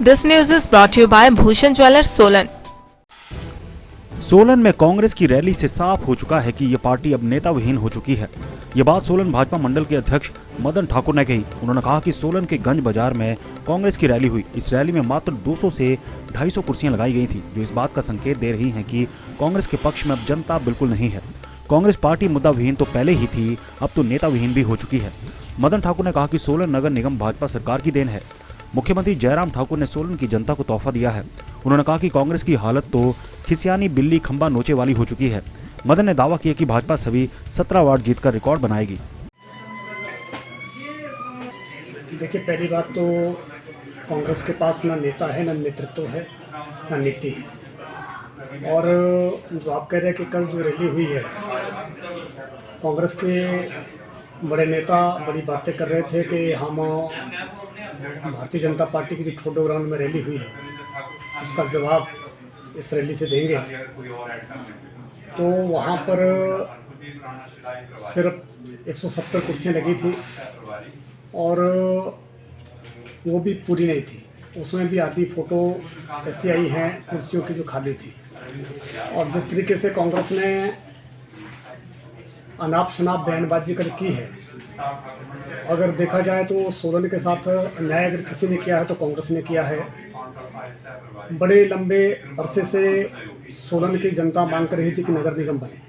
This news is brought to you by Bhushan Jewellers, Solan. Solan में कांग्रेस की rally से साफ हो चुका है कि ये पार्टी अब नेता विहीन हो चुकी है। ये बात सोलन भाजपा मंडल के अध्यक्ष मदन ठाकुर ने कही। उन्होंने कहा कि सोलन के गंज बाजार में कांग्रेस की रैली हुई। इस रैली में मात्र 200 से 250 कुर्सियां लगाई गई थी, जो इस बात का संकेत दे रही हैं कि कांग्रेस के पक्ष में अब जनता बिल्कुल नहीं है। कांग्रेस पार्टी मुद्दा विहीन तो पहले ही थी, अब तो नेता विहीन भी हो चुकी है। मदन ठाकुर ने कहा कि सोलन नगर निगम भाजपा सरकार की देन है। मुख्यमंत्री जयराम ठाकुर ने सोलन की जनता को तोहफा दिया है। उन्होंने कहा कि कांग्रेस की हालत तो खिसियानी बिल्ली खंबा नोचे वाली हो चुकी है। मदन ने दावा किया कि भाजपा सभी 17 वार्ड जीतकर रिकॉर्ड बनाएगी। देखिए, पहली बात तो कांग्रेस के पास ना नेता है, ना नेतृत्व है, ना नीति है। और जो आप कह रहे हैं कि कल जो रैली हुई है, कांग्रेस के बड़े नेता बड़ी बातें कर रहे थे कि हम भारतीय जनता पार्टी की जो ठोडो ग्राउंड में रैली हुई है उसका जवाब इस रैली से देंगे। तो वहाँ पर सिर्फ 170 कुर्सियाँ लगी थी और वो भी पूरी नहीं थी। उसमें भी आधी फ़ोटो ऐसी आई हैं कुर्सियों की जो खाली थी। और जिस तरीके से कांग्रेस ने अनाप शनाप बयानबाजी कर की है, अगर देखा जाए तो सोलन के साथ अन्याय अगर किसी ने किया है तो कांग्रेस ने किया है। बड़े लंबे अरसे से सोलन की जनता मांग कर रही थी कि नगर निगम बने,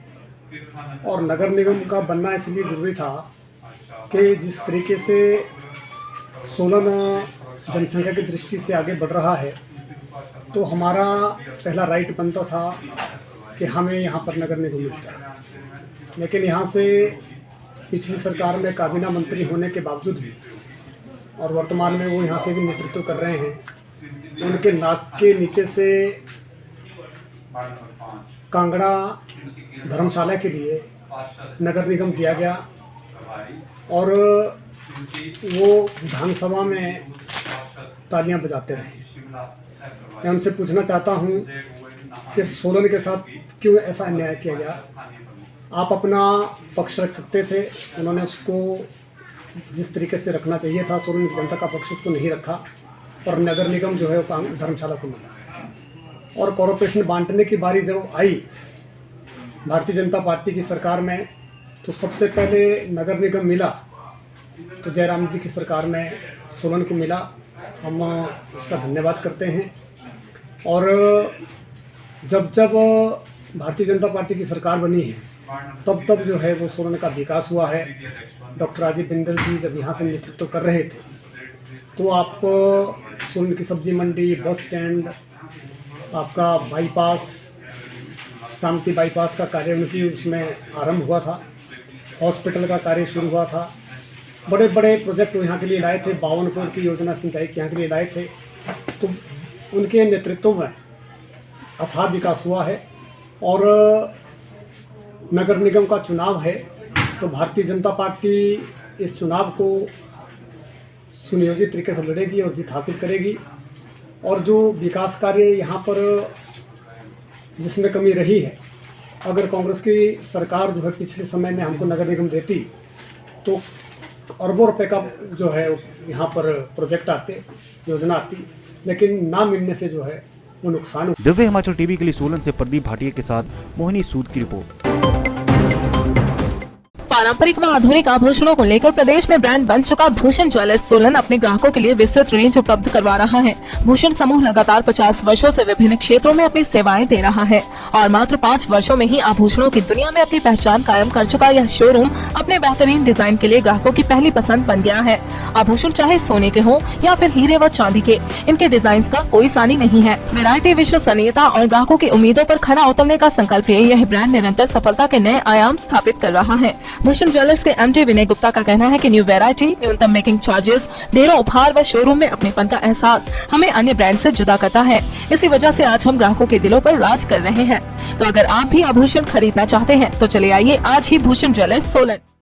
और नगर निगम का बनना इसलिए ज़रूरी था कि जिस तरीके से सोलन जनसंख्या की दृष्टि से आगे बढ़ रहा है, तो हमारा पहला राइट बनता था कि हमें यहाँ पर नगर निगम मिलता है। लेकिन यहाँ से पिछली सरकार में काबीना मंत्री होने के बावजूद भी, और वर्तमान में वो यहाँ से भी नेतृत्व कर रहे हैं, उनके नाक के नीचे से कांगड़ा धर्मशाला के लिए नगर निगम दिया गया और वो विधानसभा में तालियां बजाते रहे। मैं उनसे पूछना चाहता हूं कि सोलन के साथ क्यों ऐसा अन्याय किया गया। आप अपना पक्ष रख सकते थे, उन्होंने उसको जिस तरीके से रखना चाहिए था सोलन की जनता का पक्ष उसको नहीं रखा, और नगर निगम जो है वो धर्मशाला को मिला। और कॉरपोरेशन बांटने की बारी जब आई भारतीय जनता पार्टी की सरकार में, तो सबसे पहले नगर निगम मिला तो जयराम जी की सरकार में सोलन को मिला। हम उसका धन्यवाद करते हैं। और जब जब भारतीय जनता पार्टी की सरकार बनी है तब तब जो है वो सोलन का विकास हुआ है। डॉक्टर राजीव बिंदल जी जब यहाँ से नेतृत्व कर रहे थे तो आप सोलन की सब्जी मंडी, बस स्टैंड, आपका बाईपास, शांति बाईपास का कार्य उनकी उसमें आरंभ हुआ था। हॉस्पिटल का कार्य शुरू हुआ था। बड़े बड़े प्रोजेक्ट यहाँ के लिए लाए थे। 52 करोड़ की योजना सिंचाई की यहाँ के लिए लाए थे। तो उनके नेतृत्व में अथाह विकास हुआ है। और नगर निगम का चुनाव है तो भारतीय जनता पार्टी इस चुनाव को सुनियोजित तरीके से लड़ेगी और जीत हासिल करेगी। और जो विकास कार्य यहाँ पर जिसमें कमी रही है, अगर कांग्रेस की सरकार जो है पिछले समय में हमको नगर निगम देती तो अरबों रुपए का जो है यहाँ पर प्रोजेक्ट आते, योजना आती, लेकिन ना मिलने से जो है वो नुकसान हो। दिव्य हिमाचल टीवी के लिए सोलन से प्रदीप भाटिया के साथ मोहिनी सूद की रिपोर्ट। पारंपरिक व आधुनिक आभूषणों को लेकर प्रदेश में ब्रांड बन चुका भूषण ज्वेलर्स सोलन अपने ग्राहकों के लिए विस्तृत रेंज उपलब्ध करवा रहा है। भूषण समूह लगातार 50 वर्षों से विभिन्न क्षेत्रों में अपनी सेवाएं दे रहा है और मात्र 5 वर्षों में ही आभूषणों की दुनिया में अपनी पहचान कायम कर चुका यह शोरूम अपने बेहतरीन डिजाइन के लिए ग्राहकों की पहली पसंद बन गया है। आभूषण चाहे सोने के हो या फिर हीरे व चांदी के, इनके डिजाइन का कोई सानी नहीं है। वैरायटी, विश्वसनीयता और ग्राहकों की उम्मीदों पर खरा उतरने का संकल्प है। यह ब्रांड निरंतर सफलता के नए आयाम स्थापित कर रहा है। भूषण ज्वेलर्स के एमडी विनय गुप्ता का कहना है कि न्यू वैरायटी, न्यूनतम मेकिंग चार्जेस, ढेरों उपहार व शोरूम में अपनेपन का एहसास हमें अन्य ब्रांड से जुदा करता है। इसी वजह से आज हम ग्राहकों के दिलों पर राज कर रहे हैं। तो अगर आप भी आभूषण खरीदना चाहते हैं तो चले आइए आज ही भूषण ज्वेलर्स सोलन।